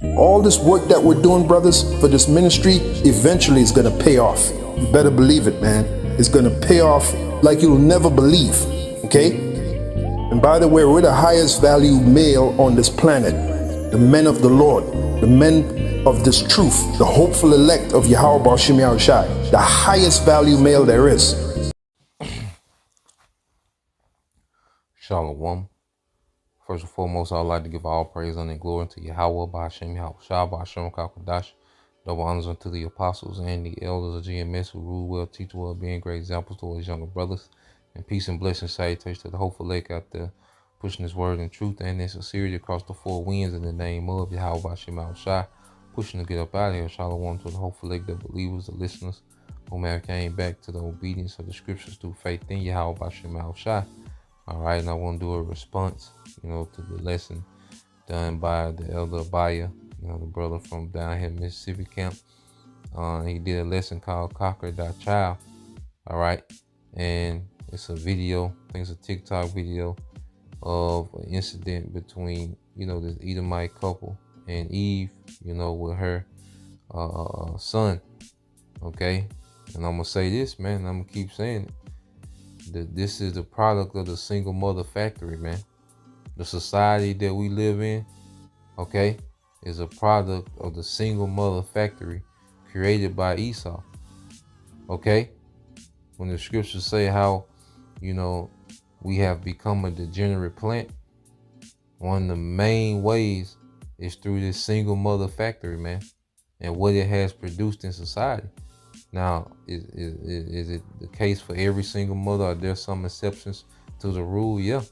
All this work that we're doing, brothers, for this ministry, eventually is going to pay off. You better believe it, man. It's going to pay off like you'll never believe, okay? And by the way, we're the highest value male on this planet. The men of the Lord, the men of this truth, the hopeful elect of Yahweh Bashim Yahushai, the highest value male there is. Shalom. First and foremost, I'd like to give all praise and glory to Yahweh, Ba'ashem Yahushua, Ba'ashem Kakadash. Double honors unto the apostles and the elders of GMS who rule well, teach well, being great examples to his younger brothers. And peace and blessings, salutations to the hopeful lake out there, pushing his word in truth and in sincerity across the four winds in the name of Yahweh, Ba'ashem Yahushua, pushing to get up out of here. Shalom to the hopeful lake, the believers, the listeners, who may have came back to the obedience of the scriptures through faith in Yahweh, Ba'ashem Yahushua. All right, and I want to do a response, to the lesson done by the elder Abaya, the brother from down here, Mississippi camp. He did a lesson called Conquer Thy Child. All right, and it's a video, I think it's a TikTok video of an incident between, this Edomite couple and Eve, with her son. Okay, and I'm gonna say this, man. I'm gonna keep saying it. This is the product of the single mother factory, man. The society that we live in, okay, is a product of the single mother factory created by Esau. Okay? When the scriptures say how, we have become a degenerate plant, one of the main ways is through this single mother factory, man, and what it has produced in society. Now, is it the case for every single mother? Are there some exceptions to the rule? Yeah,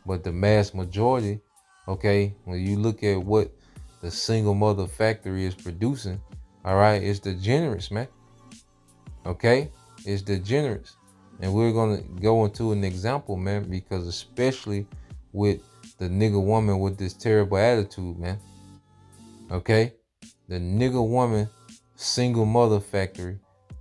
but the mass majority, okay, when you look at what the single mother factory is producing, all right, it's degenerates, man. Okay, it's degenerates. And we're going to go into an example, man, because especially with the nigga woman with this terrible attitude, man. Okay, the nigga woman single mother factory,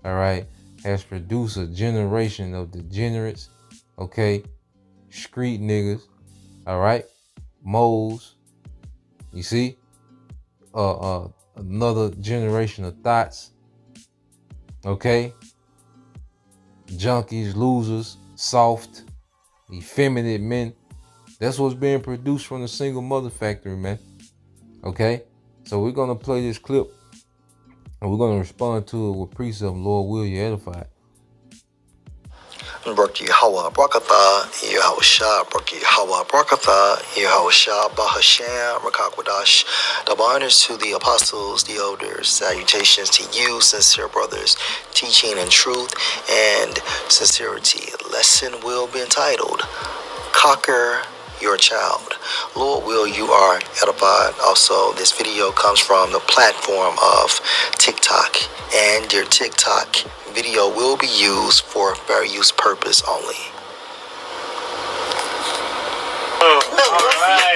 all right, has produced a generation of degenerates, okay, street niggas, all right, moles, you see, another generation of thoughts, okay, junkies, losers, soft, effeminate men. That's what's being produced from the single mother factory, man. Okay, so we're gonna play this clip. And we're going to respond to it with precept. Lord, will you edify? Barak Yahweh, Barakatha, Yahushua, Barak Yahweh, Barakatha, Yahushua, Bahashem, Rakakwadash. Double honors to the apostles, the elders. Salutations to you, sincere brothers, teaching in truth and sincerity. Lesson will be entitled, Conquer Your Child. Lord will you are edified. Also, this video comes from the platform of TikTok, and your TikTok video will be used for fair use purpose only. All right.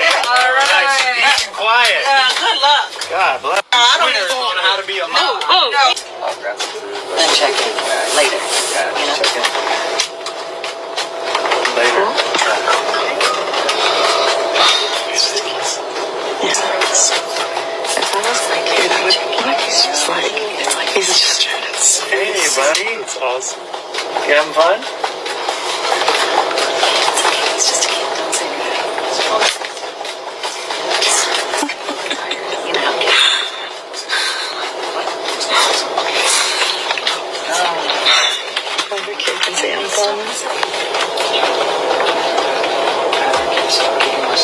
Peace and quiet. Yeah, good luck. God bless. I don't Winners know on how to be a mom. No. Then check in later. Check in later. Hey, buddy. It's awesome. You having fun? It's just a kid. Don't say anything. Every kid can say I'm fun.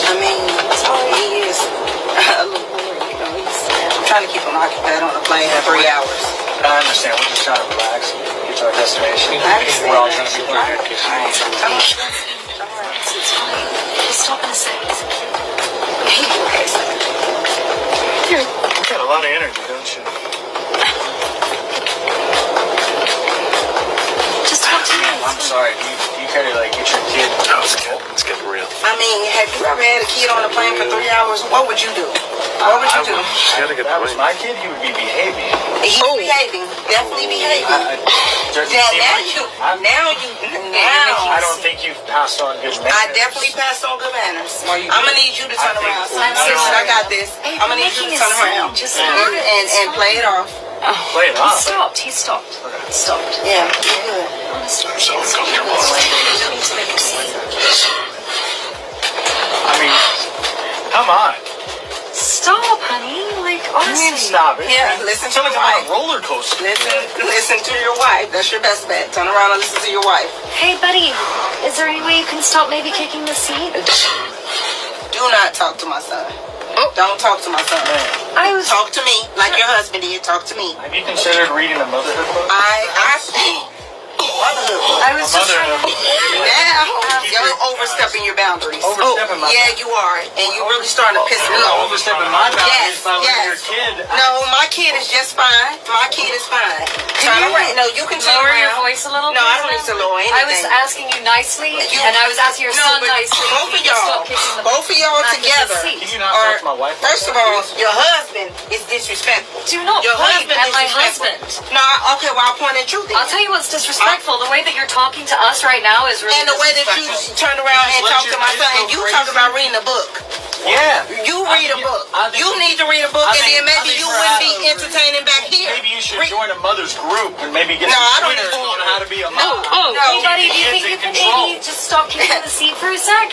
I mean, he is a little boring, I'm trying to keep him occupied on the plane for 3 hours. I understand. We're just trying to relax and get to our destination. We're all trying to be prepared. It's fine. Just stop in a second. You've got a lot of energy, don't you? Just talk to me. I'm sorry. Do you care to get your kid? No, it's getting real. I mean, have you ever had a kid on a plane for 3 hours? What would you do? What would you do? If that was my kid, he would be behaving. He's behaving. Definitely behaving. I don't think you've passed on good manners. I definitely passed on good manners. I'm gonna need you to turn around. I got this. I'm gonna need you to turn around and play it off. Play it off. He stopped. Stopped. Yeah, you're good. I mean, come on. Stop, honey. Like, What do you mean honestly. stop? Yeah, listen It's to like your I'm on wife. a roller coaster. Listen to your wife. That's your best bet. Turn around and listen to your wife. Hey, buddy, is there any way you can stop maybe kicking the seat? Do not talk to my son. Don't talk to my son. I was... Talk to me like your husband did. Talk to me. Have you considered reading a motherhood book? I was just trying to... Now you're overstepping your boundaries. Overstepping my Yeah, you are, and you're really starting to piss me You're off. overstepping my boundaries Yes, by letting yes. your kid. No, my kid is just fine. My kid is fine. Turn around. No, you can turn Lower around. your voice a little No, I please, don't ma'am? need to lower anything. I was asking you nicely, and I was asking your son but nicely. Both of He can stop y'all, kicking the both of y'all back of the together. seat. Can you not talk to my wife? First of all, your husband is disrespectful. Do not Your point husband at is my disrespectful. husband. No, okay, well I'll point at you then. I'll tell you what's disrespectful. The way that you're talking to us right now is really And the way that you disrespectful. turn around and Let talk your to my kids son, go and you crazy. talk about reading a book. Yeah. You read a book. You need to read a book, I and think- then maybe I think you for wouldn't be adults, entertaining back here. Maybe you should Read- join a mother's group and maybe get No, I some don't pointers need- on how to be a Oh, mom. No. hey buddy, do you Kids think you in can control. maybe just stop kicking the seat for a sec?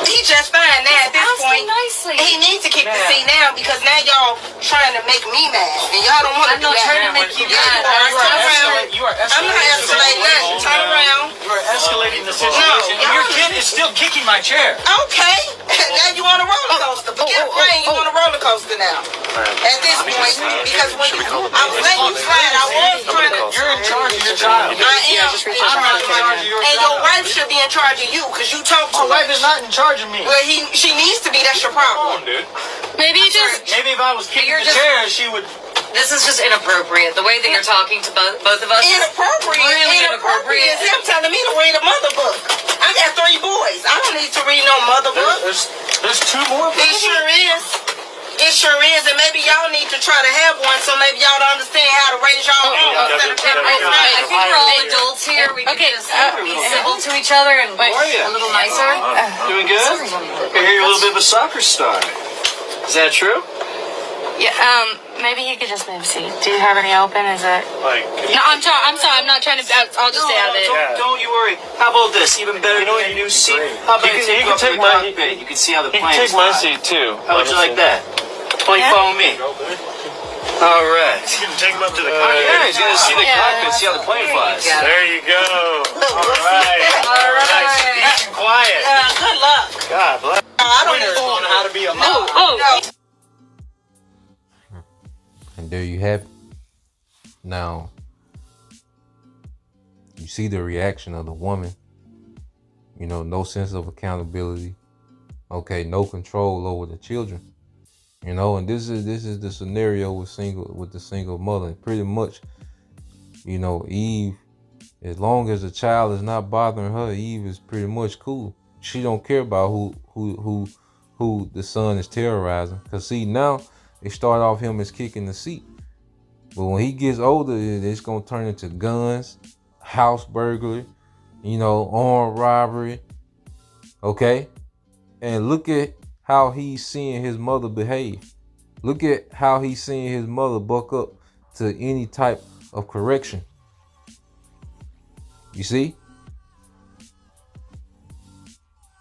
He's just fine now at this Ask him point. nicely. He needs to kick the Man. seat now because now y'all trying to make me mad, and y'all don't want to I'm do not that. trying to make you Yeah, mad. you are. Turn around. You are I'm not escalating nothing. Turn around. You are escalating the situation. And your kid is still kicking my chair. Okay. Now you on a roller coaster. Forget rain. You on a roller coaster now. At this point, because when I was letting you slide, I was trying to. You're in charge of your child. I am in I'm charge not in charge of of your and your child. wife should be in charge of you because you talk too My wife much. is not in charge of me. Well, she needs to be. That's your problem. Maybe you just... Maybe if I was kicking You're the just- chair, she would. This is just inappropriate. The way that you're talking to both of us is Inappropriate. really Inappropriate is inappropriate. him telling me to read a mother book. I got 3 boys. I don't need to read no mother book. There's 2 more It people. sure is. It sure is, and maybe y'all need to try to have one so maybe y'all don't understand how to raise y'all own instead of trying to raise I mine. think we're all adults here. We can just be civil to each other and be a little nicer. Doing good? I hear you're a little bit of a soccer star. Is that true? Yeah, maybe you could just move seat. Do you have any open? Is it? No, I'm sorry. I'm not trying to. I'll just stay out of it. Don't you worry. How about this? Even better than a new seat. How about You you can go up to take the my- cockpit? You can see how the You plane can is take my flying. seat too. How would you like that? Why don't you follow me? All right. You can take him up to the Yeah, he's gonna see the cockpit, see how the plane flies. There you go. All right. All right. Nice and peace and quiet. Good luck. God bless. I don't Pointers on how to be a mom. know. And there you have it. Now, you see the reaction of the woman. You know, no sense of accountability. Okay, no control over the children. You know, and this is the scenario with the single mother. Pretty much, you know, Eve, as long as the child is not bothering her, Eve is pretty much cool. She don't care about who the son is terrorizing. Cause see, now it started off him as kicking the seat. But when he gets older, it's gonna turn into guns, house burglary, you know, armed robbery. Okay? And look at how he's seeing his mother behave. Look at how he's seeing his mother buck up to any type of correction. You see?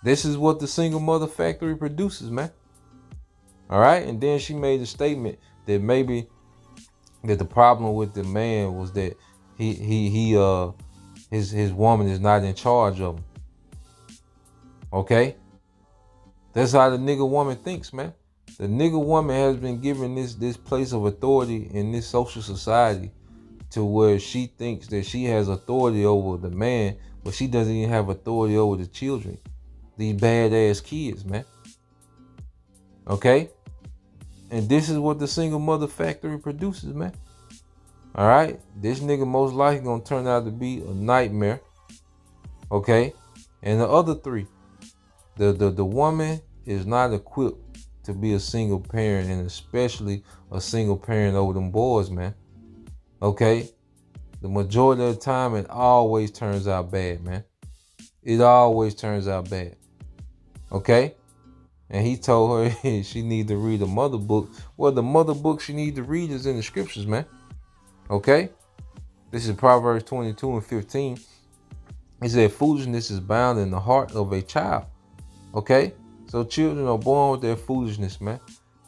This is what the single mother factory produces, man. All right? And then she made a statement that maybe that the problem with the man was that his woman is not in charge of him. Okay? That's how the nigga woman thinks, man. The nigga woman has been given this place of authority in this social society to where she thinks that she has authority over the man, but she doesn't even have authority over the children. These badass kids, man. Okay? And this is what the single mother factory produces, man. All right? This nigga most likely gonna turn out to be a nightmare. Okay? And the other 3, The woman is not equipped to be a single parent, and especially a single parent over them boys, man. Okay? The majority of the time, it always turns out bad, man. It always turns out bad. Okay? And he told her she need to read the mother book. Well, the mother book she need to read is in the scriptures, man. Okay? This is Proverbs 22:15. It said, foolishness is bound in the heart of a child. Okay? So children are born with their foolishness, man.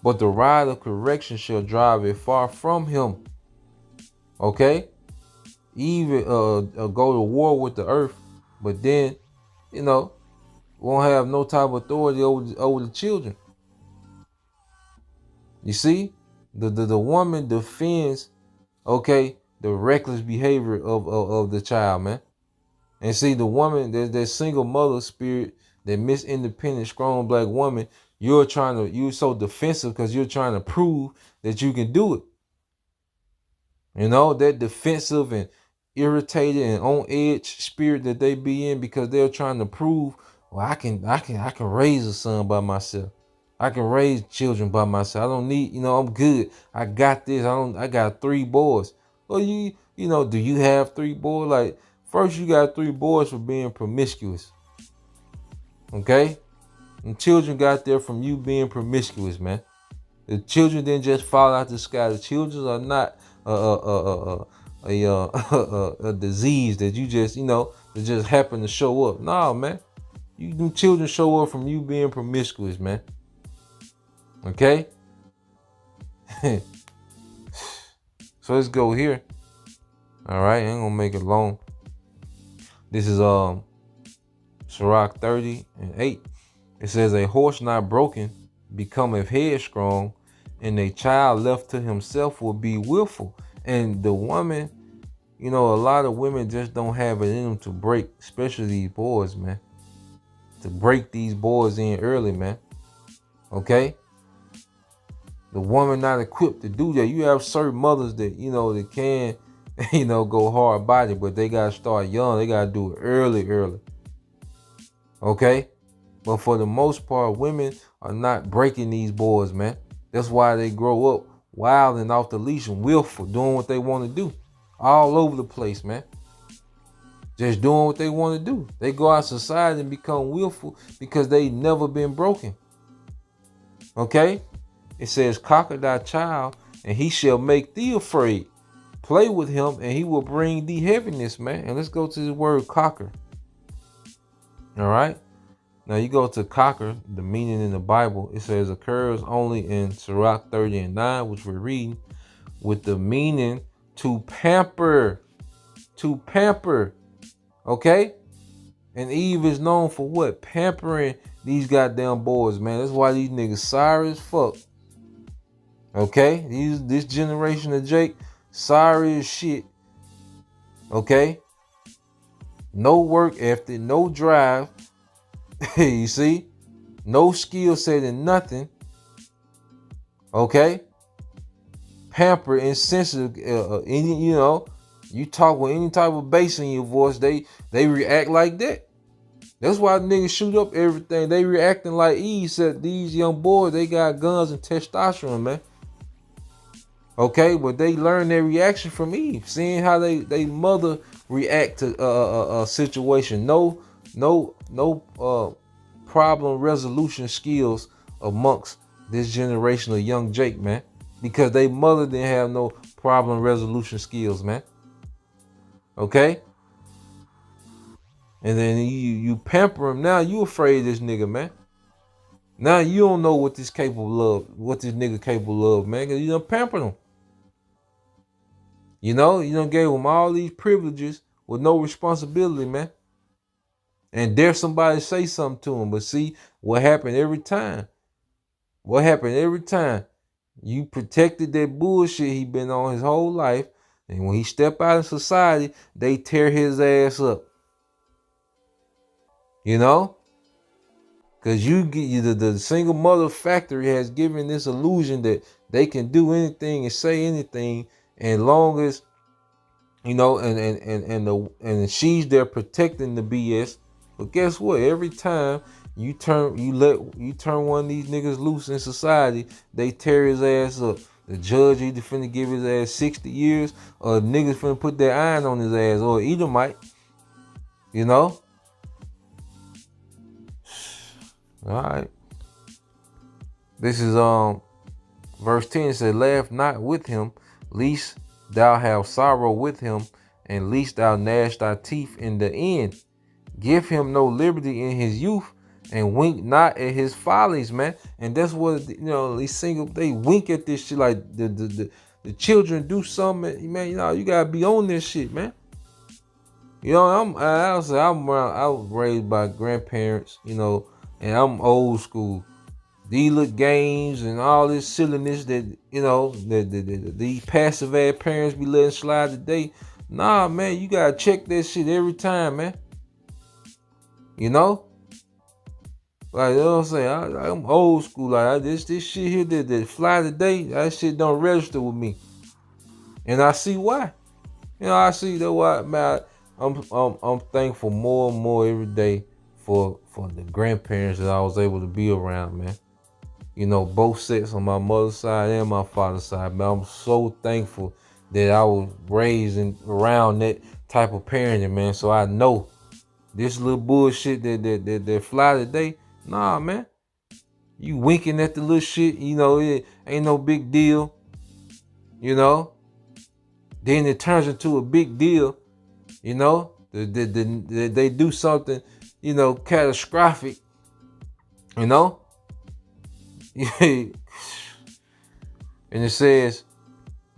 But the rod of correction shall drive it far from him. Okay? Even go to war with the earth, but then, won't have no type of authority over the children. You see? The woman defends, okay, the reckless behavior of the child, man. And see, the woman, there's that single mother spirit, that Miss Independent, strong black woman, you're so defensive because you're trying to prove that you can do it. That defensive and irritated and on edge spirit that they be in, because they're trying to prove, well, I can raise a son by myself. I can raise children by myself. I don't need, I'm good. I got this. I got 3 boys. Well, do you have 3 boys? Like, first you got 3 boys for being promiscuous. Okay? And children got there from you being promiscuous, man. The children didn't just fall out the sky. The children are not a disease that you just, that just happen to show up. No, man. Them children show up from you being promiscuous, man. Okay? So let's go here. All right, I ain't gonna make it long. This is Sirach 30:8. It says, a horse not broken becometh headstrong, and a child left to himself will be willful. And the woman, a lot of women just don't have it in them to break, especially these boys, man. To break these boys in early, man. Okay? The woman not equipped to do that. You have certain mothers that, that can, go hard body, but they got to start young. They got to do it early. Okay? But for the most part, women are not breaking these boys, man. That's why they grow up wild and off the leash and willful, doing what they want to do. All over the place, man. Just doing what they want to do. They go out society and become willful because they never been broken. Okay? It says, conquer thy child, and he shall make thee afraid. Play with him, and he will bring thee heaviness, man. And let's go to the word conquer. All right? Now you go to conquer, the meaning in the Bible, it says occurs only in Sirach 30:9, which we're reading, with the meaning to pamper. To pamper. Okay? And Eve is known for what? Pampering these goddamn boys, man. That's why these niggas sorry as fuck. Okay? This generation of Jake, sorry as shit. Okay? No work ethic, no drive. You see? No skill set and nothing. Okay? Pampered, insensitive. You talk with any type of bass in your voice, they react like that. That's why niggas shoot up everything. They reacting like Eve said. These young boys, they got guns and testosterone, man. Okay, but they learn their reaction from Eve, seeing how they mother react to a situation. No problem resolution skills amongst this generation of young Jake, man, because they mother didn't have no problem resolution skills, man. Okay, and then you pamper him. Now you afraid of this nigga, man. Now you don't know what this nigga capable of, man, because you done pampered him. You done gave him all these privileges with no responsibility, man. And dare somebody say something to him. But see, what happened every time? You protected that bullshit he been on his whole life. And when he step out in society, they tear his ass up. Because the single mother factory has given this illusion that they can do anything and say anything, and long as and she's there protecting the BS. But guess what? Every time You turn one of these niggas loose in society, they tear his ass up. The judge either finna give his ass 60 years, or niggas finna put their iron on his ass, or either might. You know? Alright. This is verse 10. It says, laugh not with him, lest thou have sorrow with him, and lest thou gnash thy teeth in the end. Give him no liberty in his youth, and wink not at his follies, man. And that's what, you know, these single, they wink at this shit like the children do something, man. You know, you gotta be on this shit, man. You know, I was raised by grandparents, you know, and I'm old school. These little games and all this silliness that, you know, the passive ass parents be letting slide today. Nah, man, you gotta check that shit every time, man. You know? Like, you know what I'm saying? I'm old school. Like, this shit here that fly today, that shit don't register with me. And I see why. You know, I see that why, man. I'm thankful more and more every day for the grandparents that I was able to be around, man. You know, both sets on my mother's side and my father's side, man. I'm so thankful that I was raised around that type of parenting, man. So I know this little bullshit that fly today, nah, man. You winking at the little shit, you know, it ain't no big deal, you know. Then it turns into a big deal, you know. They do something, you know, catastrophic, you know. And it says,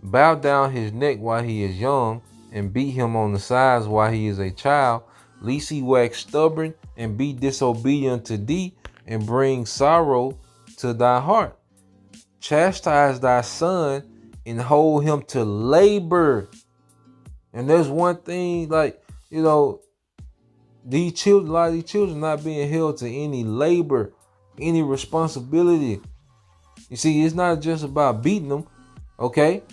bow down his neck while he is young, and beat him on the sides while he is a child, lest he wax stubborn and be disobedient to thee, and bring sorrow to thy heart. Chastise thy son and hold him to labor. And there's one thing, like, you know, these children, a lot of these children not being held to any labor, any responsibility. You see, it's not just about beating them, okay?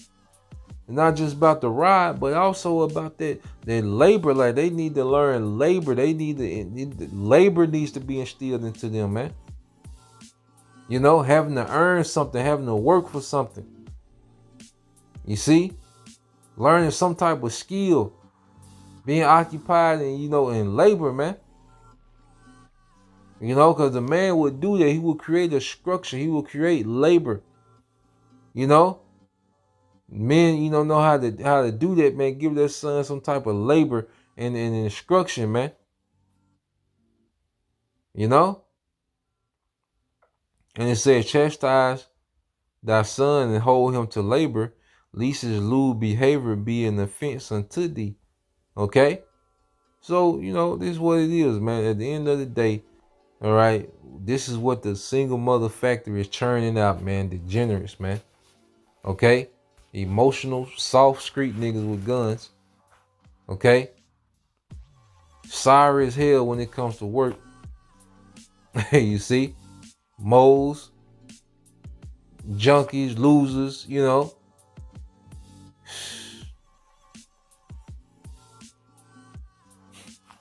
It's not just about the ride, but also about that labor. Like, they need to learn labor. Labor needs to be instilled into them, man. You know, having to earn something, having to work for something. You see? Learning some type of skill. Being occupied and, you know, in labor, man. You know, because the man would do that. He would create a structure. He would create labor. You know? Men, you know how to do that, man. Give their son some type of labor and instruction, man. You know? And it says, chastise thy son and hold him to labor, lest his lewd behavior be an offense unto thee. Okay? So, you know, this is what it is, man. At the end of the day, all right, this is what the single mother factory is churning out, man. Degenerates, man. Okay? Emotional, soft street niggas with guns. Okay? Sorry as hell when it comes to work. You see? Moles, junkies, losers, you know.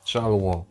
Shalom.